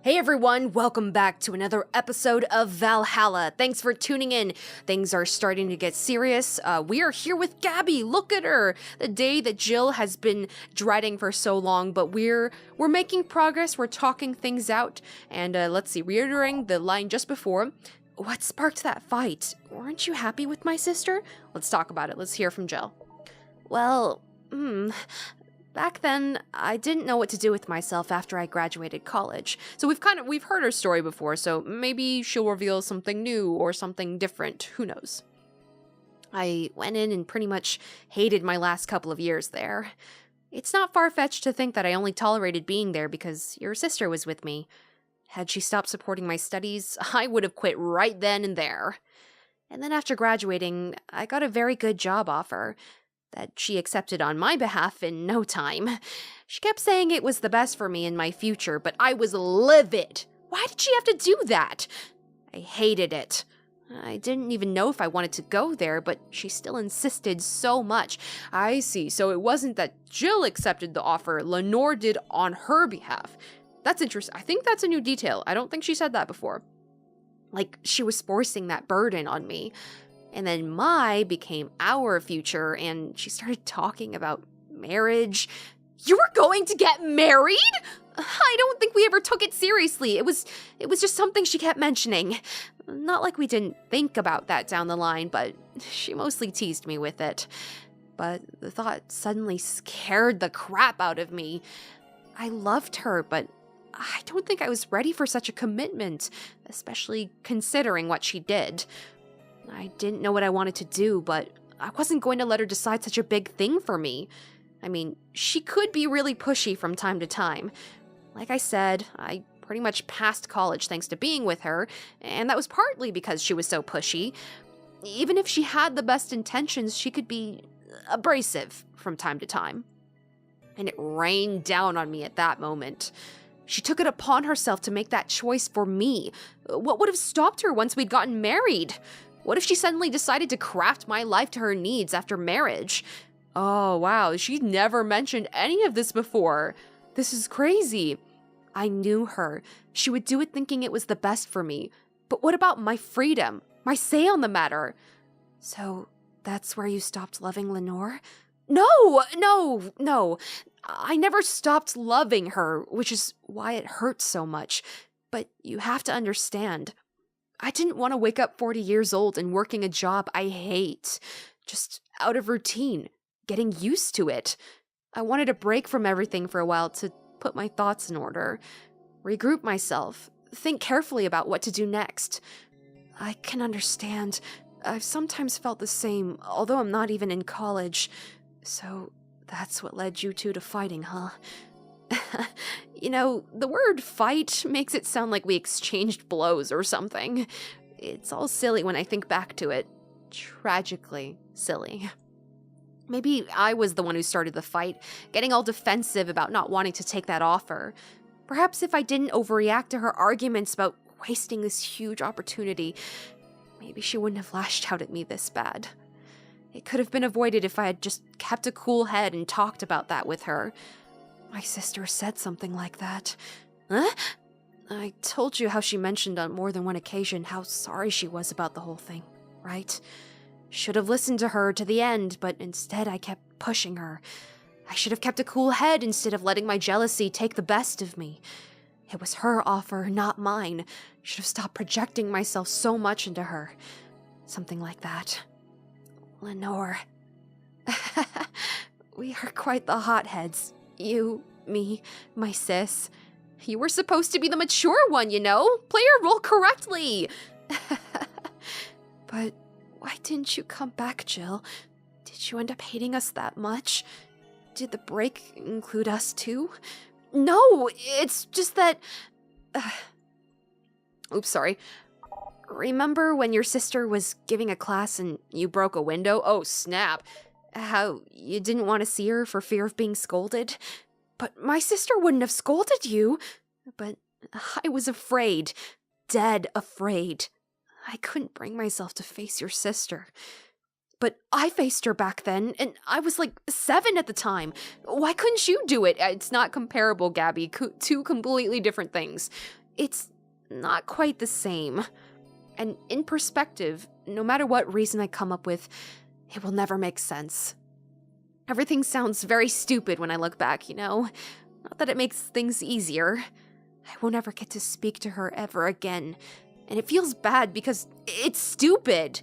Hey everyone, welcome back to another episode of Valhalla. Thanks for tuning in. Things are starting to get serious. We are here with Gabby. Look at her. The day that Jill has been dreading for so long, but we're making progress. We're talking things out. And let's see, reiterating the line just before. What sparked that fight? Weren't you happy with my sister? Let's talk about it. Let's hear from Jill. Well, back then, I didn't know what to do with myself after I graduated college. So we've heard her story before, so maybe she'll reveal something new or something different. Who knows? I went in and pretty much hated my last couple of years there. It's not far-fetched to think that I only tolerated being there because your sister was with me. Had she stopped supporting my studies, I would have quit right then and there. And then after graduating, I got a very good job offer that she accepted on my behalf in no time. She kept saying it was the best for me in my future, but I was livid. Why did she have to do that? I hated it. I didn't even know if I wanted to go there, but she still insisted so much. I see, so it wasn't that Jill accepted the offer, Lenore did on her behalf. That's interesting. I think that's a new detail. I don't think she said that before. Like, she was forcing that burden on me. And then my became our future, and she started talking about marriage. You were going to get married? I don't think we ever took it seriously. It was just something she kept mentioning. Not like we didn't think about that down the line, but she mostly teased me with it. But the thought suddenly scared the crap out of me. I loved her, but I don't think I was ready for such a commitment, especially considering what she did. I didn't know what I wanted to do, but I wasn't going to let her decide such a big thing for me. I mean, she could be really pushy from time to time. Like I said, I pretty much passed college thanks to being with her, and that was partly because she was so pushy. Even if she had the best intentions, she could be abrasive from time to time. And it rained down on me at that moment. She took it upon herself to make that choice for me. What would have stopped her once we'd gotten married? What if she suddenly decided to craft my life to her needs after marriage? Oh, wow, she'd never mentioned any of this before. This is crazy. I knew her. She would do it thinking it was the best for me. But what about my freedom? My say on the matter? So, that's where you stopped loving Lenore? No. I never stopped loving her, which is why it hurts so much. But you have to understand. I didn't want to wake up 40 years old and working a job I hate. Just out of routine, getting used to it. I wanted a break from everything for a while to put my thoughts in order, regroup myself, think carefully about what to do next. I can understand. I've sometimes felt the same, although I'm not even in college. So that's what led you two to fighting, huh? You know, the word fight makes it sound like we exchanged blows or something. It's all silly when I think back to it. Tragically silly. Maybe I was the one who started the fight, getting all defensive about not wanting to take that offer. Perhaps if I didn't overreact to her arguments about wasting this huge opportunity, maybe she wouldn't have lashed out at me this bad. It could have been avoided if I had just kept a cool head and talked about that with her. My sister said something like that. Huh? I told you how she mentioned on more than one occasion how sorry she was about the whole thing, right? Should have listened to her to the end, but instead I kept pushing her. I should have kept a cool head instead of letting my jealousy take the best of me. It was her offer, not mine. Should have stopped projecting myself so much into her. Something like that. Lenore. We are quite the hotheads. You, me, my sis. You were supposed to be the mature one, you know? Play your role correctly. But why didn't you come back, Jill? Did you end up hating us that much? Did the break include us too? No, it's just that... Oops, sorry. Remember when your sister was giving a class and you broke a window? Oh, snap. How you didn't want to see her for fear of being scolded? But my sister wouldn't have scolded you. But I was afraid. Dead afraid. I couldn't bring myself to face your sister. But I faced her back then, and I was like 7 at the time. Why couldn't you do it? It's not comparable, Gabby. Two completely different things. It's not quite the same. And in perspective, no matter what reason I come up with, it will never make sense. Everything sounds very stupid when I look back, you know? Not that it makes things easier. I won't ever get to speak to her ever again. And it feels bad because it's stupid.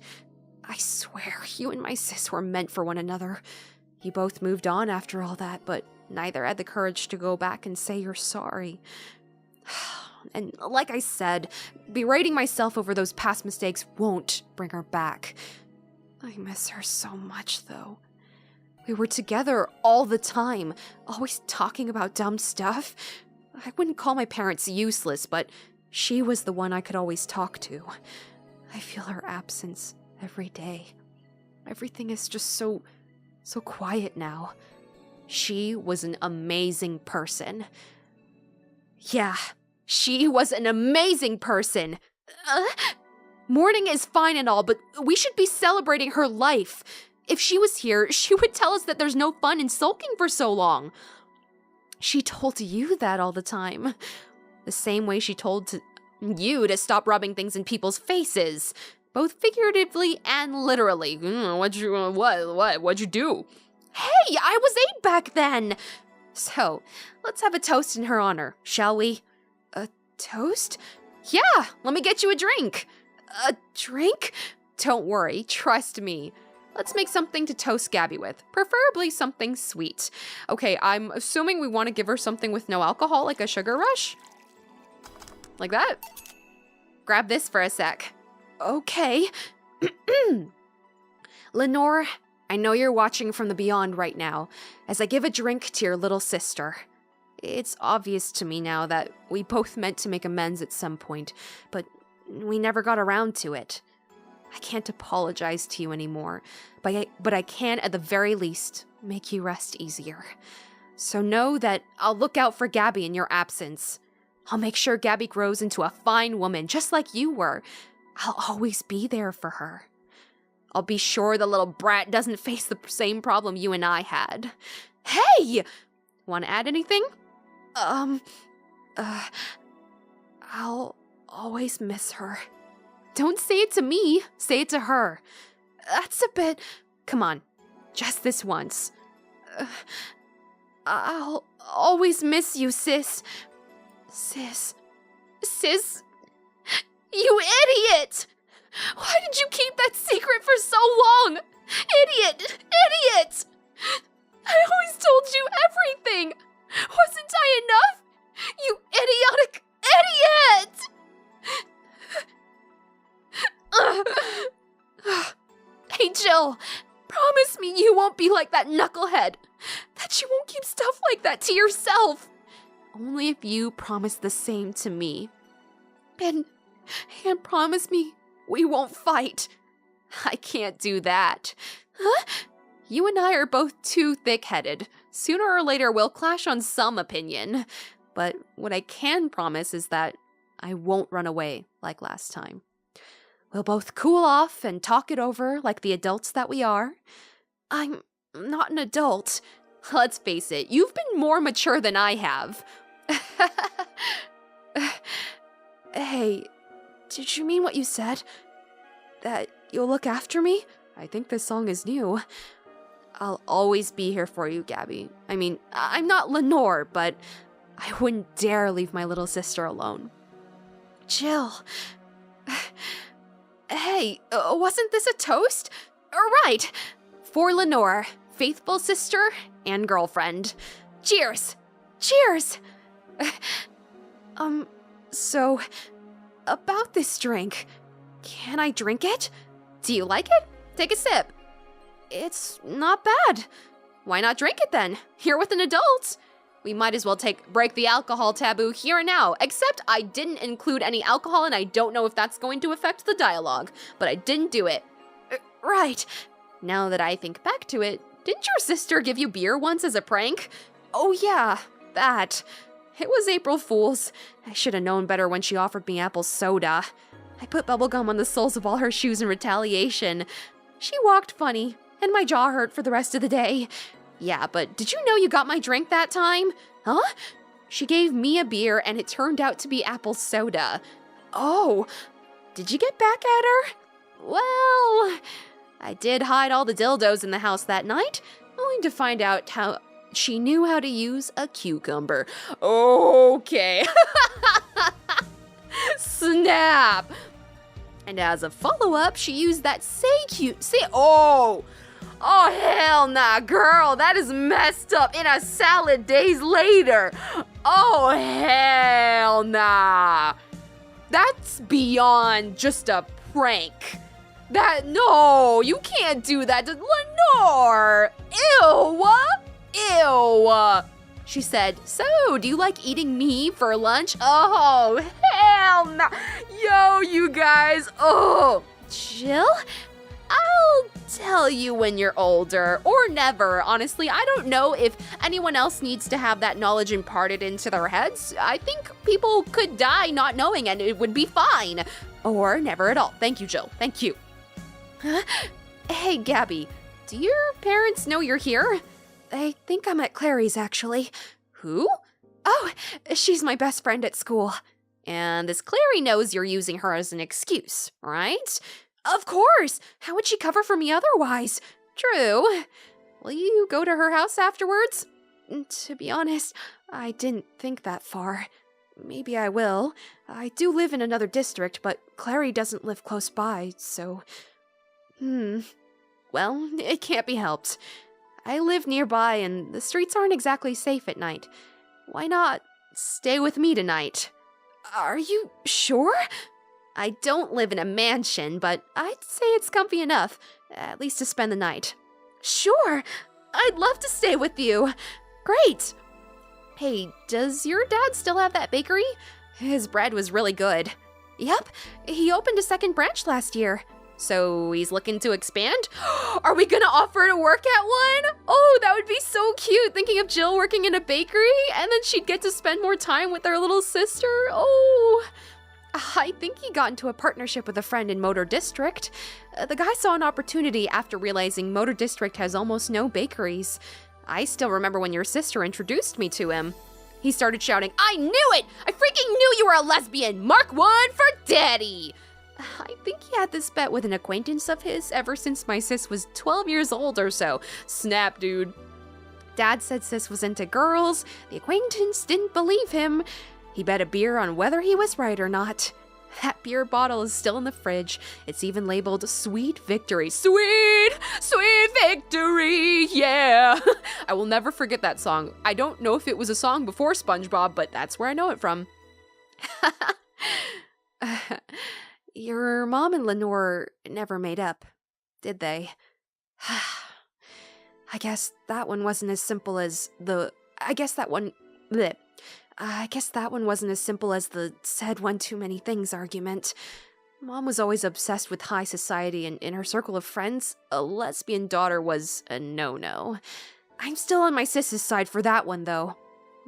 I swear, you and my sis were meant for one another. You both moved on after all that, but neither had the courage to go back and say you're sorry. And like I said, berating myself over those past mistakes won't bring her back. I miss her so much, though. We were together all the time, always talking about dumb stuff. I wouldn't call my parents useless, but she was the one I could always talk to. I feel her absence every day. Everything is just so quiet now. She was an amazing person. Yeah, she was an amazing person. Mourning is fine and all, but we should be celebrating her life. If she was here, she would tell us that there's no fun in sulking for so long. She told you that all the time. The same way she told you to stop rubbing things in people's faces. Both figuratively and literally. What'd you do? Hey, I was 8 back then! So, let's have a toast in her honor, shall we? A toast? Yeah, let me get you a drink. A drink? Don't worry, trust me. Let's make something to toast Gabby with, preferably something sweet. Okay, I'm assuming we want to give her something with no alcohol, like a sugar rush? Like that? Grab this for a sec. Okay. Lenore, I know you're watching from the beyond right now, as I give a drink to your little sister. It's obvious to me now that we both meant to make amends at some point, but we never got around to it. I can't apologize to you anymore, but I can at the very least make you rest easier. So know that I'll look out for Gabby in your absence. I'll make sure Gabby grows into a fine woman just like you were. I'll always be there for her. I'll be sure the little brat doesn't face the same problem you and I had. Hey! Want to add anything? I'll always miss her. Don't say it to me, say it to her. That's a bit... Come on, just this once. I'll always miss you, sis. Sis, you idiot! Why did you keep that secret for so long? Idiot! I always told you everything! Wasn't I enough? You idiotic idiot! Hey, Jill, promise me you won't be like that knucklehead. That you won't keep stuff like that to yourself. Only if you promise the same to me. And promise me we won't fight. I can't do that. Huh? You and I are both too thick-headed. Sooner or later we'll clash on some opinion. But what I can promise is that I won't run away like last time. We'll both cool off and talk it over like the adults that we are. I'm not an adult. Let's face it, you've been more mature than I have. Hey, did you mean what you said? That you'll look after me? I think this song is new. I'll always be here for you, Gabby. I mean, I'm not Lenore, but I wouldn't dare leave my little sister alone. Jill. Hey, wasn't this a toast? Right. For Lenore, faithful sister and girlfriend. Cheers! Cheers! So, about this drink, can I drink it? Do you like it? Take a sip. It's not bad. Why not drink it then? You're with an adult. We might as well break the alcohol taboo here and now, except I didn't include any alcohol and I don't know if that's going to affect the dialogue, but I didn't do it. Right. Now that I think back to it, didn't your sister give you beer once as a prank? Oh yeah, that. It was April Fool's. I should have known better when she offered me apple soda. I put bubblegum on the soles of all her shoes in retaliation. She walked funny, and my jaw hurt for the rest of the day. Yeah, but did you know you got my drink that time? Huh? She gave me a beer, and it turned out to be apple soda. Oh, did you get back at her? Well, I did hide all the dildos in the house that night, only to find out how she knew how to use a cucumber. Okay. Snap. And as a follow-up, she used that oh, hell nah, girl, that is messed up in a salad days later. Oh, hell nah. That's beyond just a prank. No, you can't do that to Lenore. Ew. She said, so, do you like eating me for lunch? Oh, hell no. Yo, you guys. Oh, Jill? I'll tell you when you're older, or never. Honestly, I don't know if anyone else needs to have that knowledge imparted into their heads. I think people could die not knowing and it would be fine. Or never at all. Thank you, Jill. Thank you. Huh? Hey, Gabby, do your parents know you're here? I think I'm at Clary's, actually. Who? Oh, she's my best friend at school. And this Clary knows you're using her as an excuse, right? Of course! How would she cover for me otherwise? True. Will you go to her house afterwards? To be honest, I didn't think that far. Maybe I will. I do live in another district, but Clary doesn't live close by, so... Well, it can't be helped. I live nearby, and the streets aren't exactly safe at night. Why not stay with me tonight? Are you sure? I don't live in a mansion, but I'd say it's comfy enough, at least to spend the night. Sure, I'd love to stay with you. Great. Hey, does your dad still have that bakery? His bread was really good. Yep, he opened a second branch last year. So he's looking to expand? Are we gonna offer to work at one? Oh, that would be so cute, thinking of Jill working in a bakery, and then she'd get to spend more time with her little sister. Oh, I think he got into a partnership with a friend in Motor District. The guy saw an opportunity after realizing Motor District has almost no bakeries. I still remember when your sister introduced me to him. He started shouting, I knew it! I freaking knew you were a lesbian! Mark 1 for daddy! I think he had this bet with an acquaintance of his ever since my sis was 12 years old or so. Snap, dude. Dad said sis was into girls. The acquaintance didn't believe him. He bet a beer on whether he was right or not. That beer bottle is still in the fridge. It's even labeled Sweet Victory. Sweet Victory, yeah. I will never forget that song. I don't know if it was a song before SpongeBob, but that's where I know it from. Your mom and Lenore never made up, did they? I guess that one wasn't as simple as the... I guess that one wasn't as simple as the said one too many things argument. Mom was always obsessed with high society, and in her circle of friends, a lesbian daughter was a no-no. I'm still on my sis's side for that one, though.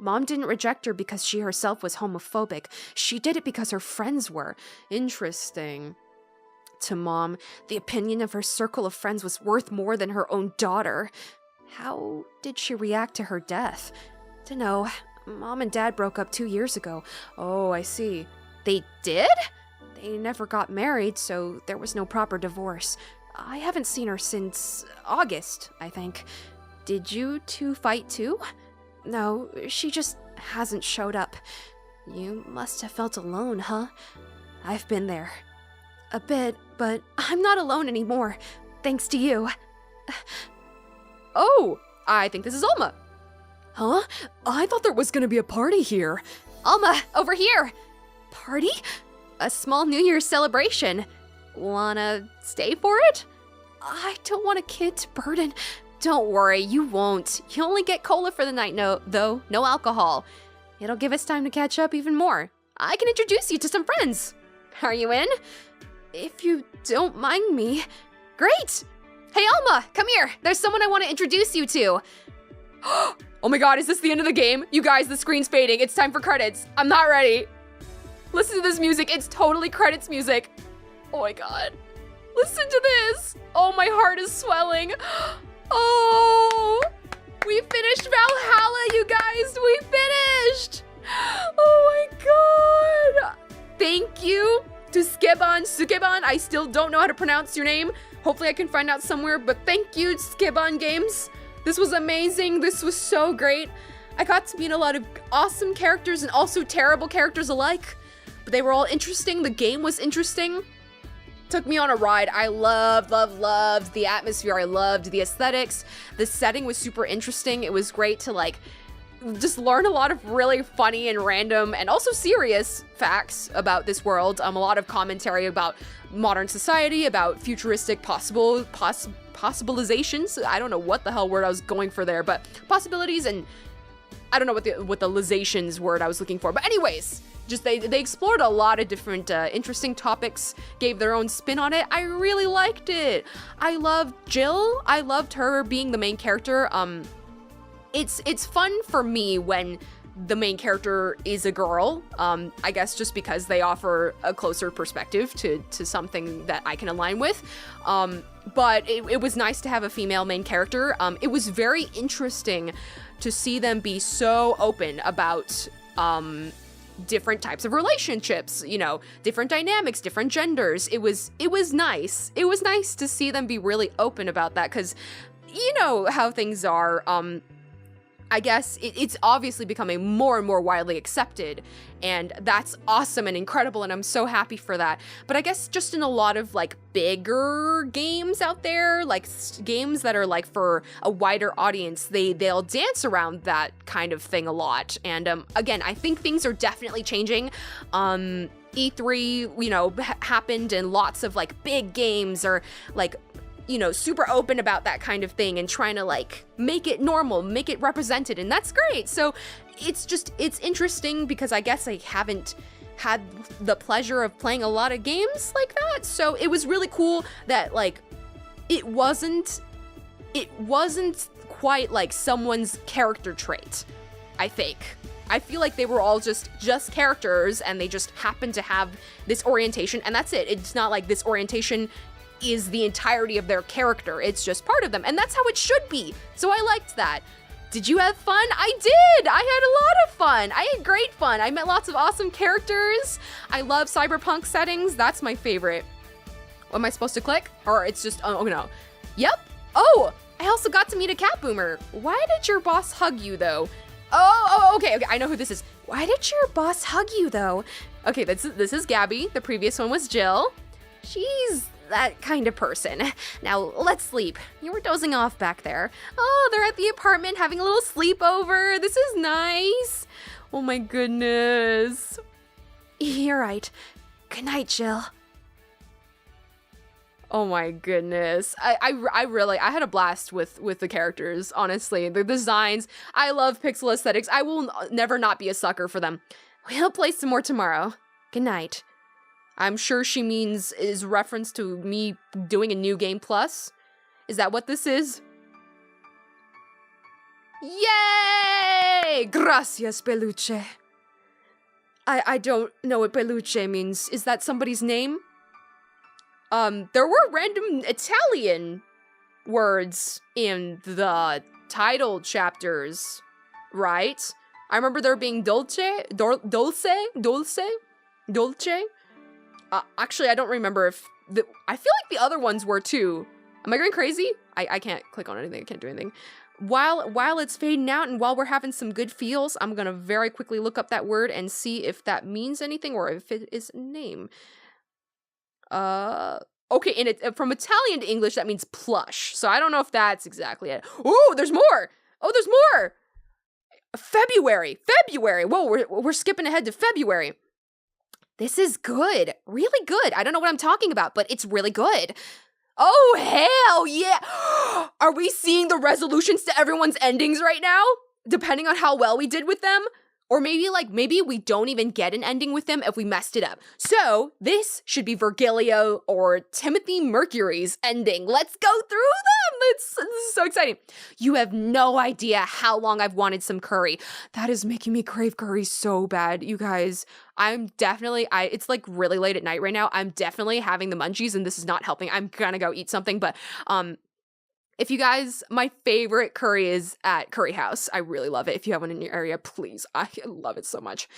Mom didn't reject her because she herself was homophobic. She did it because her friends were. Interesting. To Mom, the opinion of her circle of friends was worth more than her own daughter. How did she react to her death? Dunno. Mom and Dad broke up 2 years ago. Oh, I see. They did? They never got married, so there was no proper divorce. I haven't seen her since August, I think. Did you two fight too? No, she just hasn't showed up. You must have felt alone, huh? I've been there. A bit, but I'm not alone anymore, thanks to you. Oh, I think this is Alma. Huh? I thought there was gonna be a party here. Alma, over here! Party? A small New Year's celebration. Wanna stay for it? I don't want a kid to burden. Don't worry, you won't. You only get cola for the night, though. No alcohol. It'll give us time to catch up even more. I can introduce you to some friends. Are you in? If you don't mind me. Great! Hey, Alma, come here. There's someone I want to introduce you to. Oh my god, is this the end of the game? You guys, the screen's fading. It's time for credits. I'm not ready. Listen to this music. It's totally credits music. Oh my god. Listen to this. Oh, my heart is swelling. Oh, we finished Valhalla, you guys. We finished. Oh my god. Thank you to Sukeban. I still don't know how to pronounce your name. Hopefully I can find out somewhere, but thank you, Sukeban Games. This was amazing. This was so great. I got to meet a lot of awesome characters and also terrible characters alike, but they were all interesting. The game was interesting. Took me on a ride. I loved the atmosphere. I loved the aesthetics. The setting was super interesting. It was great to like just learn a lot of really funny and random and also serious facts about this world. A lot of commentary about modern society, about futuristic possibilizations. I don't know what the hell word I was going for there, but possibilities, and I don't know what the lizations word I was looking for. But anyways, just they explored a lot of different interesting topics, gave their own spin on it. I really liked it. I loved Jill. I loved her being the main character. It's fun for me when the main character is a girl, I guess just because they offer a closer perspective to something that I can align with. But it was nice to have a female main character. It was very interesting to see them be so open about different types of relationships, you know, different dynamics, different genders. It was nice. It was nice to see them be really open about that, because you know how things are. I guess it's obviously becoming more and more widely accepted, and that's awesome and incredible, and I'm so happy for that. But I guess just in a lot of like bigger games out there, like games that are like for a wider audience, they'll dance around that kind of thing a lot. And again, I think things are definitely changing. E3, you know, happened, and lots of like big games are like, you know, super open about that kind of thing and trying to like make it normal, make it represented, and that's great. So it's interesting because I guess I haven't had the pleasure of playing a lot of games like that. So it was really cool that like it wasn't quite like someone's character trait, I think. I feel like they were all just characters, and they just happened to have this orientation, and that's it. It's not like this orientation is the entirety of their character. It's just part of them, and that's how it should be. So I liked that. Did you have fun? I did! I had a lot of fun. I had great fun. I met lots of awesome characters. I love cyberpunk settings. That's my favorite. Am I supposed to click? Or it's just, oh no. Yep. Oh, I also got to meet a cat boomer. Why did your boss hug you though? Oh, okay, I know who this is. Why did your boss hug you though? Okay, this is Gabby. The previous one was Jill. She's that kind of person. Now, let's sleep. You were dozing off back there. Oh, they're at the apartment having a little sleepover. This is nice. Oh my goodness. You're right. Good night, Jill. Oh my goodness. I really had a blast with the characters, honestly. The designs. I love pixel aesthetics. I will never not be a sucker for them. We'll play some more tomorrow. Good night. I'm sure she is reference to me doing a new game plus. Is that what this is? Yay! Gracias, Peluche. I don't know what Peluche means. Is that somebody's name? There were random Italian words in the title chapters, right? I remember there being dulce. Actually, I don't remember if I feel like the other ones were too. Am I going crazy? I can't click on anything. I can't do anything. While it's fading out and while we're having some good feels, I'm gonna very quickly look up that word and see if that means anything or if it is a name. Okay, and from Italian to English, that means plush. So I don't know if that's exactly it. Ooh, there's more! Oh, there's more! February! Whoa, we're skipping ahead to February. This is good. Really good. I don't know what I'm talking about, but it's really good. Oh, hell yeah! Are we seeing the resolutions to everyone's endings right now? Depending on how well we did with them? Or maybe we don't even get an ending with them if we messed it up. So this should be Virgilio or Timothy Mercury's ending. Let's go through them. This is so exciting. You have no idea how long I've wanted some curry. That is making me crave curry so bad, you guys. It's like really late at night right now. I'm definitely having the munchies and this is not helping. I'm gonna go eat something, but if you guys, my favorite curry is at Curry House. I really love it. If you have one in your area, please. I love it so much.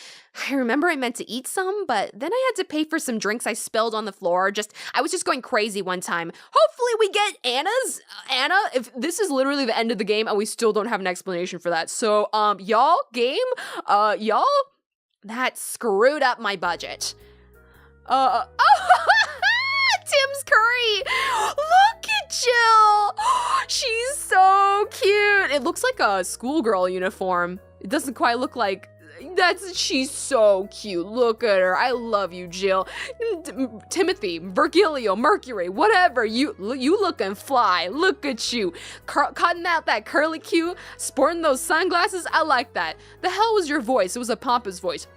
I remember I meant to eat some, but then I had to pay for some drinks I spilled on the floor. I was just going crazy one time. Hopefully we get Anna, if this is literally the end of the game and we still don't have an explanation for that. So, y'all, that screwed up my budget. Tim's curry. Look at Jill. She's so cute. It looks like a schoolgirl uniform. It doesn't quite look like she's so cute. Look at her. I love you, Jill. Timothy, Virgilio, Mercury, whatever. You looking fly. Look at you. Cutting out that curly Q, sporting those sunglasses. I like that. The hell was your voice? It was a pompous voice.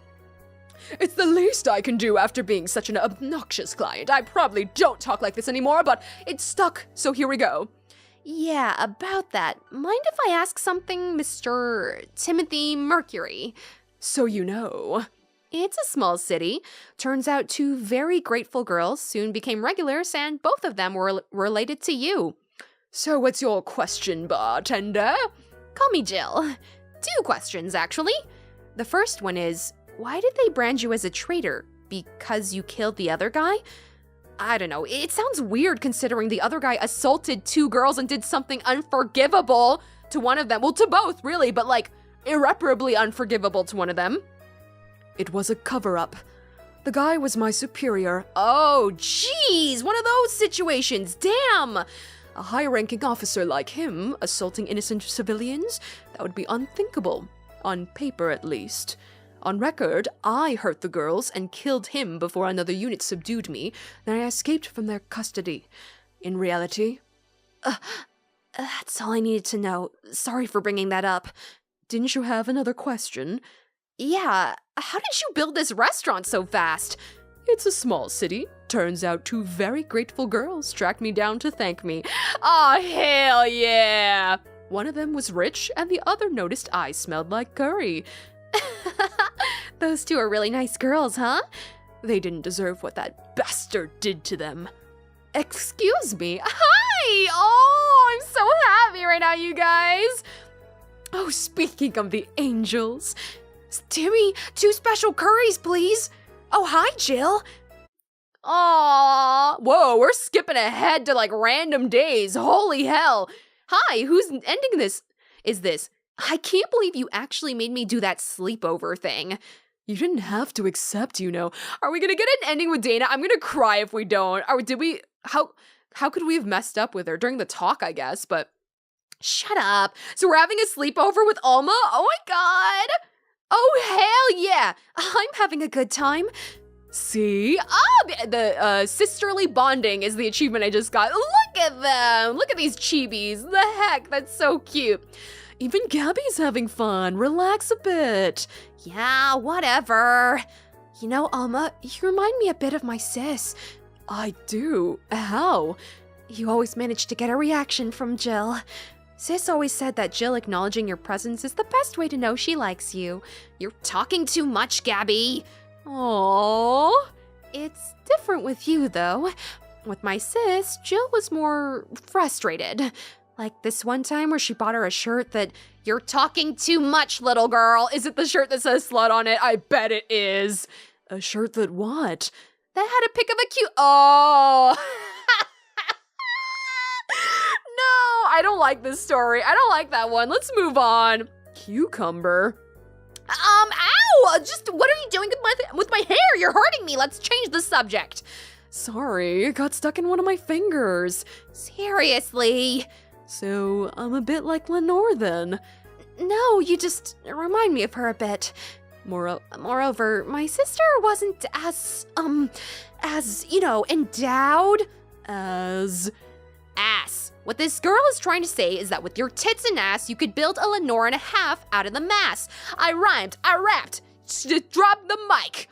It's the least I can do after being such an obnoxious client. I probably don't talk like this anymore, but it stuck, so here we go. Yeah, about that. Mind if I ask something, Mr. Timothy Mercury? So you know. It's a small city. Turns out two very grateful girls soon became regulars, and both of them were related to you. So what's your question, bartender? Call me Jill. 2 questions, actually. The first one is, why did they brand you as a traitor? Because you killed the other guy? I don't know. It sounds weird considering the other guy assaulted 2 girls and did something unforgivable to one of them. Well, to both, really, but like irreparably unforgivable to one of them. It was a cover-up. The guy was my superior. Oh, jeez, one of those situations. Damn! A high-ranking officer like him assaulting innocent civilians? That would be unthinkable. On paper, at least. On record, I hurt the girls and killed him before another unit subdued me, then I escaped from their custody. In reality... that's all I needed to know. Sorry for bringing that up. Didn't you have another question? Yeah, how did you build this restaurant so fast? It's a small city. Turns out 2 very grateful girls tracked me down to thank me. Aw, hell yeah! One of them was rich, and the other noticed I smelled like curry. Those 2 are really nice girls, huh? They didn't deserve what that bastard did to them. Excuse me. Hi! Oh, I'm so happy right now, you guys. Oh, speaking of the angels. Timmy, 2 special curries, please. Oh, hi, Jill. Aww. Whoa, we're skipping ahead to like random days. Holy hell. Hi, who's ending this? Is this? I can't believe you actually made me do that sleepover thing. You didn't have to accept, you know. Are we gonna get an ending with Dana? I'm gonna cry if we don't. Or did we, how could we have messed up with her? During the talk, I guess, but shut up. So we're having a sleepover with Alma? Oh my god. Oh, hell yeah. I'm having a good time. See? The sisterly bonding is the achievement I just got. Look at them. Look at these chibis. The heck, that's so cute. Even Gabby's having fun. Relax a bit. Yeah, whatever. You know, Alma, you remind me a bit of my sis. I do? How? You always manage to get a reaction from Jill. Sis always said that Jill acknowledging your presence is the best way to know she likes you. You're talking too much, Gabby. Aww. It's different with you, though. With my sis, Jill was more frustrated. Like this one time where she bought her a shirt that, you're talking too much, little girl. Is it the shirt that says slut on it? I bet it is. A shirt that what? That had a pic of a cute, oh. No, I don't like this story. I don't like that one. Let's move on. Cucumber. Ow! Just, what are you doing with my hair? You're hurting me. Let's change the subject. Sorry, it got stuck in one of my fingers. Seriously? So, I'm a bit like Lenore then. No, you just remind me of her a bit. Moreover, my sister wasn't as, you know, endowed as ass. What this girl is trying to say is that with your tits and ass, you could build a Lenore and a half out of the mass. I rhymed, I rapped, drop the mic.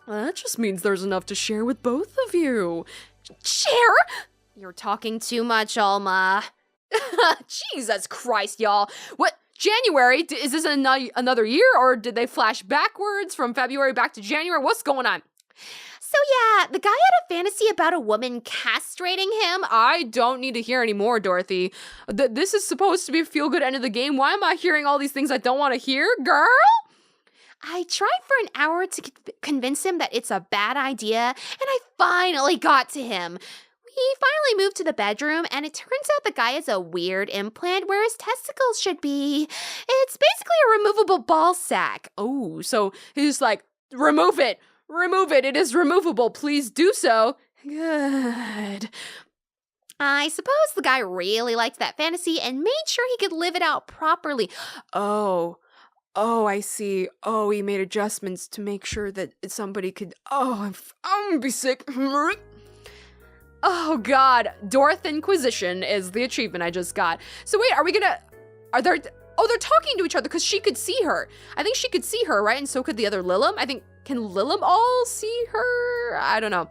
That just means there's enough to share with both of you. Share? You're talking too much, Alma. Jesus Christ, y'all. What? January? Is this another year, or did they flash backwards from February back to January? What's going on? So yeah, the guy had a fantasy about a woman castrating him. I don't need to hear any more, Dorothy. This is supposed to be a feel-good end of the game. Why am I hearing all these things I don't want to hear, girl? I tried for an hour to convince him that it's a bad idea, and I finally got to him. We finally moved to the bedroom, and it turns out the guy has a weird implant where his testicles should be. It's basically a removable ball sack. Oh, so he's like, remove it. Remove it. It is removable. Please do so. Good. I suppose the guy really liked that fantasy and made sure he could live it out properly. Oh, I see. Oh, he made adjustments to make sure that somebody could. I'm gonna be sick. Oh God, Dorth Inquisition is the achievement I just got. So wait, they're talking to each other because she could see her. I think she could see her, right? And so could the other Lilim. Can Lilim all see her? I don't know.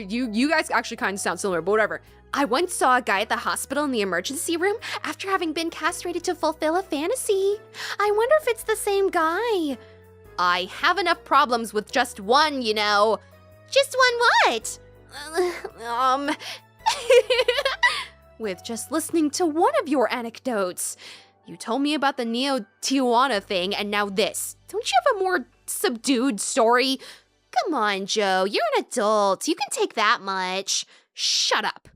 You guys actually kind of sound similar, but whatever. I once saw a guy at the hospital in the emergency room after having been castrated to fulfill a fantasy. I wonder if it's the same guy. I have enough problems with just one, you know. Just one what? With just listening to one of your anecdotes. You told me about the Neo Tijuana thing, and now this. Don't you have a more subdued story? Come on, Joe, you're an adult. You can take that much. Shut up.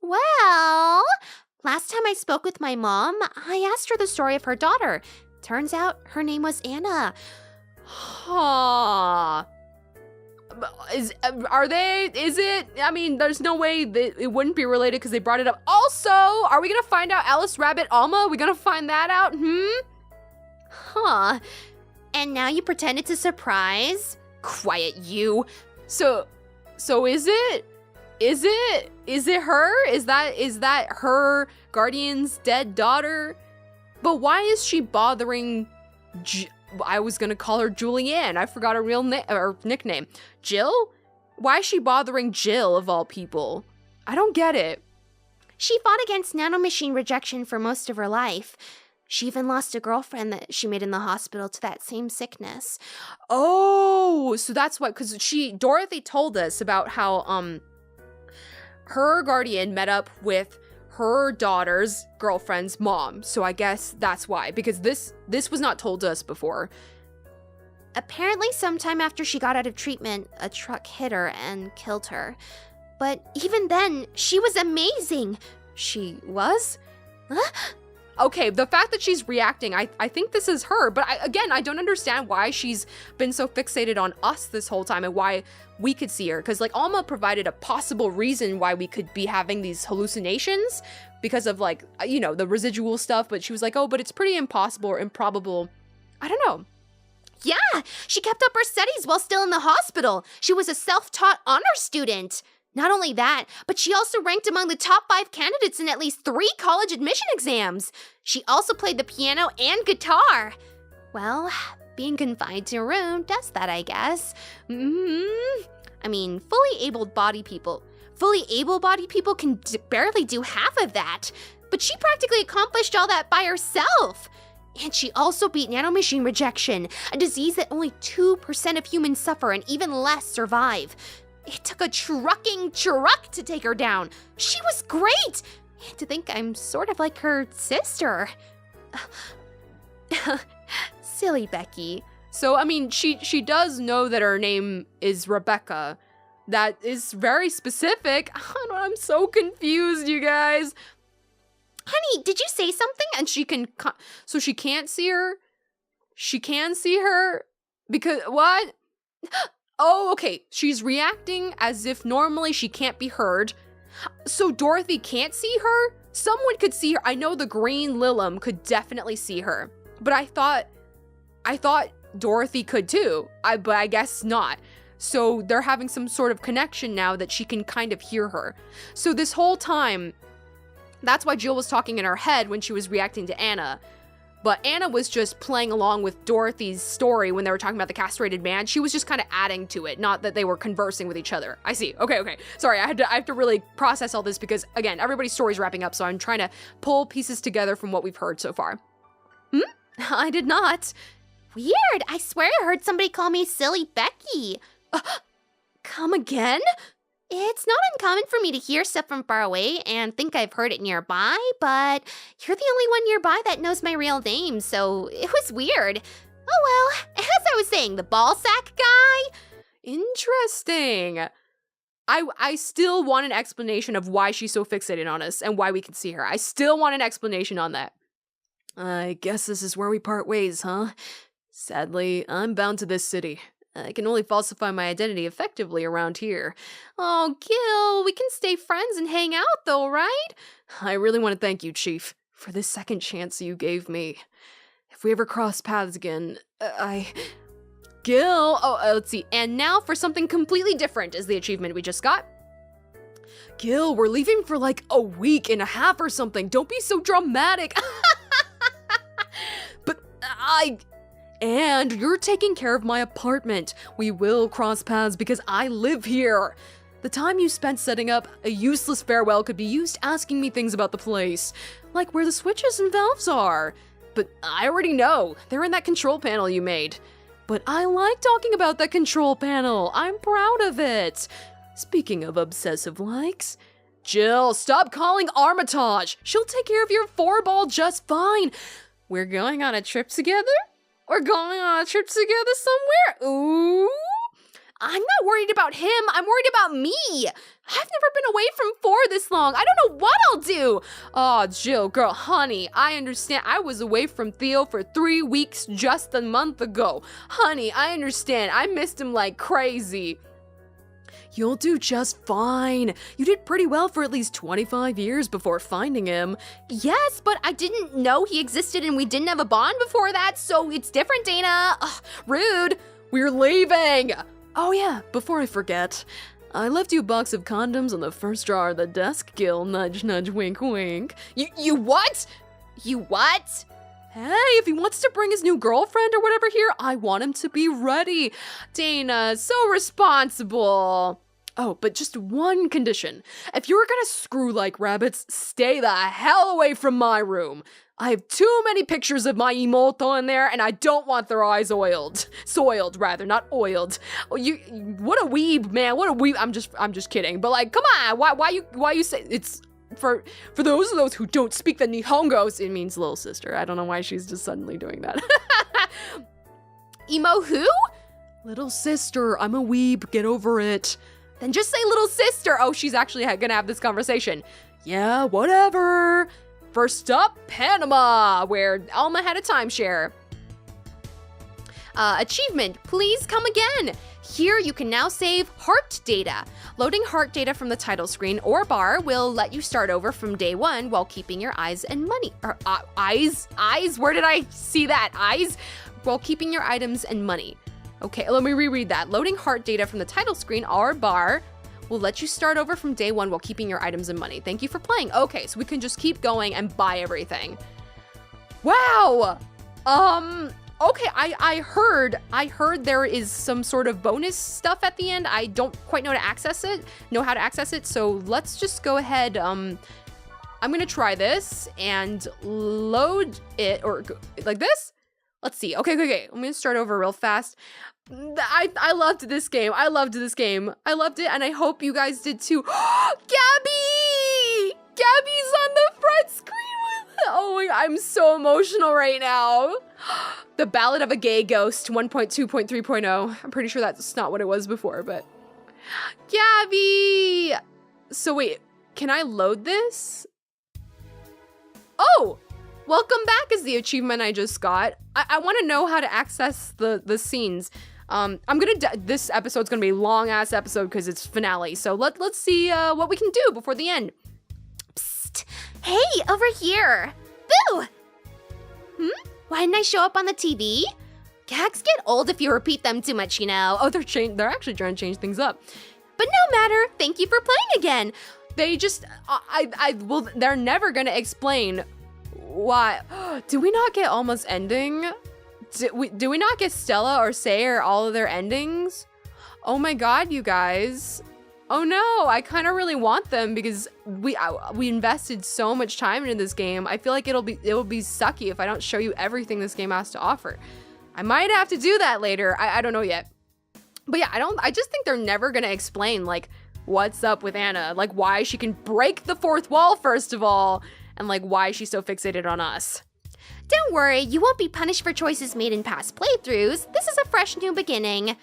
Well, last time I spoke with my mom, I asked her the story of her daughter. Turns out her name was Anna. Huh. Is it? I mean, there's no way that it wouldn't be related because they brought it up. Also, are we gonna find out Alice Rabbit Alma? Are we gonna find that out? Huh. And now you pretended to surprise? Quiet, you. So is it? Is it her? Is that her guardian's dead daughter? But why is she bothering I was gonna call her Julianne. I forgot her real nickname. Jill? Why is she bothering Jill of all people? I don't get it. She fought against nanomachine rejection for most of her life. She even lost a girlfriend that she made in the hospital to that same sickness. Oh, so that's what, because Dorothy told us about how her guardian met up with her daughter's girlfriend's mom. So I guess that's why, because this was not told to us before. Apparently sometime after she got out of treatment, a truck hit her and killed her. But even then, she was amazing. She was? Okay, the fact that she's reacting, I think this is her, but I don't understand why she's been so fixated on us this whole time and why we could see her. Because, like, Alma provided a possible reason why we could be having these hallucinations because of, like, you know, the residual stuff, but she was like, oh, but it's pretty impossible or improbable. I don't know. Yeah, she kept up her studies while still in the hospital. She was a self-taught honor student. Not only that, but she also ranked among the top 5 candidates in at least 3 college admission exams. She also played the piano and guitar. Well, being confined to a room does that, I guess. I mean, fully able-bodied people can barely do half of that. But she practically accomplished all that by herself. And she also beat nanomachine rejection, a disease that only 2% of humans suffer and even less survive. It took a truck to take her down. She was great. And to think I'm sort of like her sister. Silly Becky. So, I mean, she does know that her name is Rebecca. That is very specific. I'm so confused, you guys. Honey, did you say something? And so she can't see her? She can see her? Because, what? Oh, okay. She's reacting as if normally she can't be heard. So Dorothy can't see her? Someone could see her. I know the green Lilim could definitely see her. But I thought Dorothy could too. But I guess not. So they're having some sort of connection now that she can kind of hear her. So this whole time, that's why Jill was talking in her head when she was reacting to Anna. But Anna was just playing along with Dorothy's story when they were talking about the castrated man. She was just kind of adding to it, not that they were conversing with each other. I see. Okay. Sorry, I have to really process all this because, again, everybody's story's wrapping up, so I'm trying to pull pieces together from what we've heard so far. I did not. Weird. I swear I heard somebody call me Silly Becky. Come again? It's not uncommon for me to hear stuff from far away and think I've heard it nearby, but you're the only one nearby that knows my real name, so it was weird. Oh well, as I was saying, the ball sack guy? Interesting. I still want an explanation of why she's so fixated on us and why we can see her. I still want an explanation on that. I guess this is where we part ways, huh? Sadly, I'm bound to this city. I can only falsify my identity effectively around here. Oh, Gil, we can stay friends and hang out though, right? I really want to thank you, Chief, for this second chance you gave me. If we ever cross paths again, Gil! Let's see. And now for something completely different is the achievement we just got. Gil, we're leaving for like a week and a half or something. Don't be so dramatic. And you're taking care of my apartment. We will cross paths because I live here. The time you spent setting up a useless farewell could be used asking me things about the place, like where the switches and valves are. But I already know. They're in that control panel you made. But I like talking about that control panel. I'm proud of it. Speaking of obsessive likes, Jill, stop calling Armitage. She'll take care of your 4-ball just fine. We're going on a trip together? We're going on a trip together somewhere? Ooh. I'm not worried about him. I'm worried about me. I've never been away from 4 this long. I don't know what I'll do. Oh, Jill, girl, honey, I understand. I was away from Theo for 3 weeks just a month ago. Honey, I understand. I missed him like crazy. You'll do just fine. You did pretty well for at least 25 years before finding him. Yes, but I didn't know he existed and we didn't have a bond before that, so it's different, Dana. Ugh, rude. We're leaving. Oh yeah, before I forget, I left you a box of condoms on the first drawer of the desk, Gil. Nudge, nudge, wink, wink. You what? You what? Hey, if he wants to bring his new girlfriend or whatever here, I want him to be ready. Dana, so responsible. Oh, but just one condition. If you're gonna screw like rabbits, stay the hell away from my room. I have too many pictures of my imoto in there, and I don't want their eyes oiled. Soiled, rather, not oiled. Oh, what a weeb, man, what a weeb. I'm just kidding, but like, come on, why you say, it's, for those of those who don't speak the Nihongos, it means little sister. I don't know why she's just suddenly doing that. Emo who? Little sister, I'm a weeb, get over it. Then just say little sister. Oh, she's actually gonna have this conversation. Yeah, whatever. First up, Panama, where Alma had a timeshare. Achievement, please come again. Here you can now save heart data. Loading heart data from the title screen or bar will let you start over from day 1 while keeping your eyes and money. Eyes? Where did I see that? Eyes? While keeping your items and money. Okay, let me reread that. Loading heart data from the title screen or bar will let you start over from day 1 while keeping your items and money. Thank you for playing. Okay, so we can just keep going and buy everything. Wow! Okay, I heard there is some sort of bonus stuff at the end. I don't quite know how to access it, so let's just go ahead. I'm gonna try this and load it, or like this? Let's see. Okay. I'm gonna start over real fast. I loved this game. I loved it, and I hope you guys did too. Gabby! Gabby's on the front screen with it. Oh my God, I'm so emotional right now. The Ballad of a Gay Ghost 1.2.3.0. I'm pretty sure that's not what it was before, but Gabby! So wait, can I load this? Oh! Welcome back is the achievement I just got. I want to know how to access the scenes. This episode's gonna be a long ass episode because it's finale. So let's see what we can do before the end. Psst! Hey, over here! Boo! Why didn't I show up on the TV? Gags get old if you repeat them too much, you know. Oh, they're actually trying to change things up. But no matter, thank you for playing again. They just, well, they're never gonna explain why. Do we not get almost ending? Do we not get Stella or Sayer all of their endings? Oh my god, you guys. Oh no, I kind of really want them because we invested so much time into this game. I feel like it will be sucky if I don't show you everything this game has to offer. I might have to do that later. I don't know yet. But yeah, I just think they're never gonna explain like what's up with Anna, like why she can break the fourth wall first of all, and like why she's so fixated on us. Don't worry, you won't be punished for choices made in past playthroughs. This is a fresh new beginning.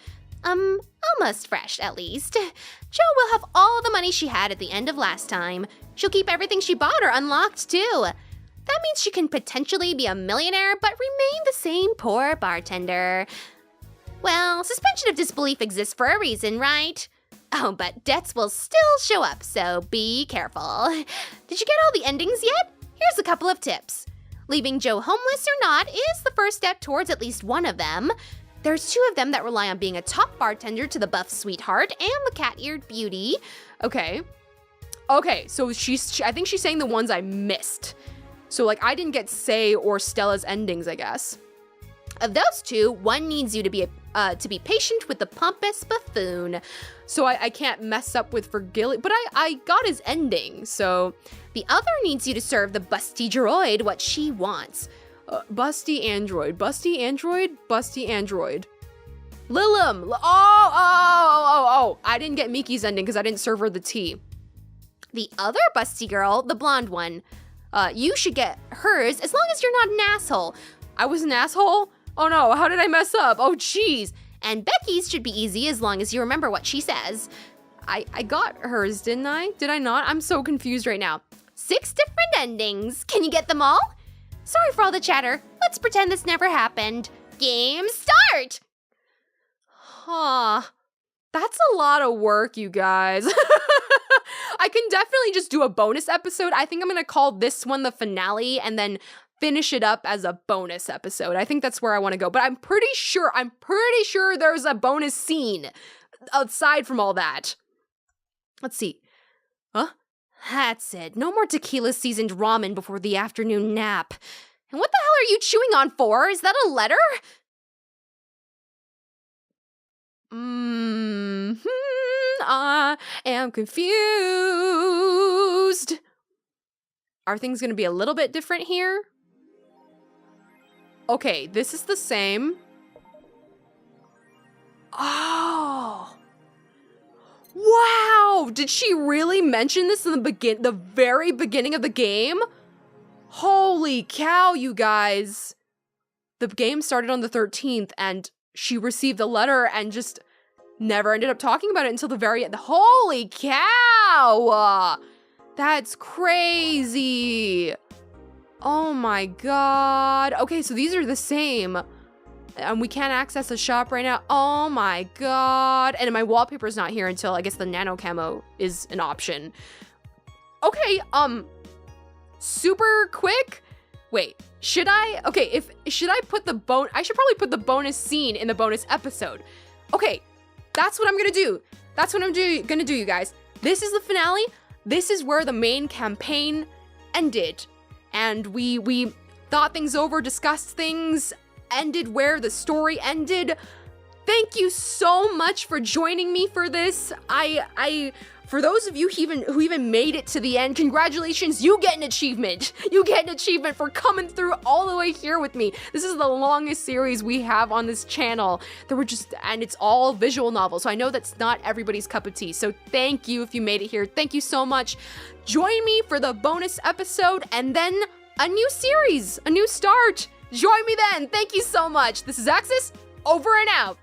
Almost fresh, at least. Jo will have all the money she had at the end of last time. She'll keep everything she bought or unlocked, too. That means she can potentially be a millionaire, but remain the same poor bartender. Well, suspension of disbelief exists for a reason, right? Oh, but debts will still show up, so be careful. Did you get all the endings yet? Here's a couple of tips. Leaving Jo homeless or not is the first step towards at least one of them. There's 2 of them that rely on being a top bartender to the buff sweetheart and the cat-eared beauty. Okay, so I think she's saying the ones I missed. So like I didn't get Say or Stella's endings, I guess. Of those 2, one needs you to be patient with the pompous buffoon. So I can't mess up with Vergili, but I got his ending, so. The other needs you to serve the busty droid what she wants. Busty android. Lilim. I didn't get Miki's ending because I didn't serve her the tea. The other busty girl, the blonde one, you should get hers as long as you're not an asshole. I was an asshole? Oh no, how did I mess up? Oh jeez. And Becky's should be easy as long as you remember what she says. I got hers, didn't I? Did I not? I'm so confused right now. 6 different endings. Can you get them all? Sorry for all the chatter. Let's pretend this never happened. Game start! Huh. That's a lot of work, you guys. I can definitely just do a bonus episode. I think I'm gonna call this one the finale and then finish it up as a bonus episode. I think that's where I want to go. But I'm pretty sure there's a bonus scene aside from all that. Let's see. Huh? That's it. No more tequila seasoned ramen before the afternoon nap. And what the hell are you chewing on for? Is that a letter? I am confused. Are things gonna be a little bit different here? Okay, this is the same. Oh. Wow! Did she really mention this in the very beginning of the game? Holy cow, you guys. The game started on the 13th and she received a letter and just never ended up talking about it until the very end. Holy cow! That's crazy. Oh my god. Okay, so these are the same. And we can't access the shop right now. Oh my god. And my wallpaper's not here until I guess the nano camo is an option. Okay, super quick. Wait, should I? Okay, should I put I should probably put the bonus scene in the bonus episode. Okay, that's what I'm gonna do. That's what I'm gonna do, you guys. This is the finale. This is where the main campaign ended. And we thought things over, discussed things, ended where the story ended. Thank you so much for joining me for this. For those of you who even made it to the end, congratulations, you get an achievement. You get an achievement for coming through all the way here with me. This is the longest series we have on this channel. And it's all visual novels, so I know that's not everybody's cup of tea. So thank you if you made it here. Thank you so much. Join me for the bonus episode and then a new series, a new start. Join me then. Thank you so much. This is Axis, over and out.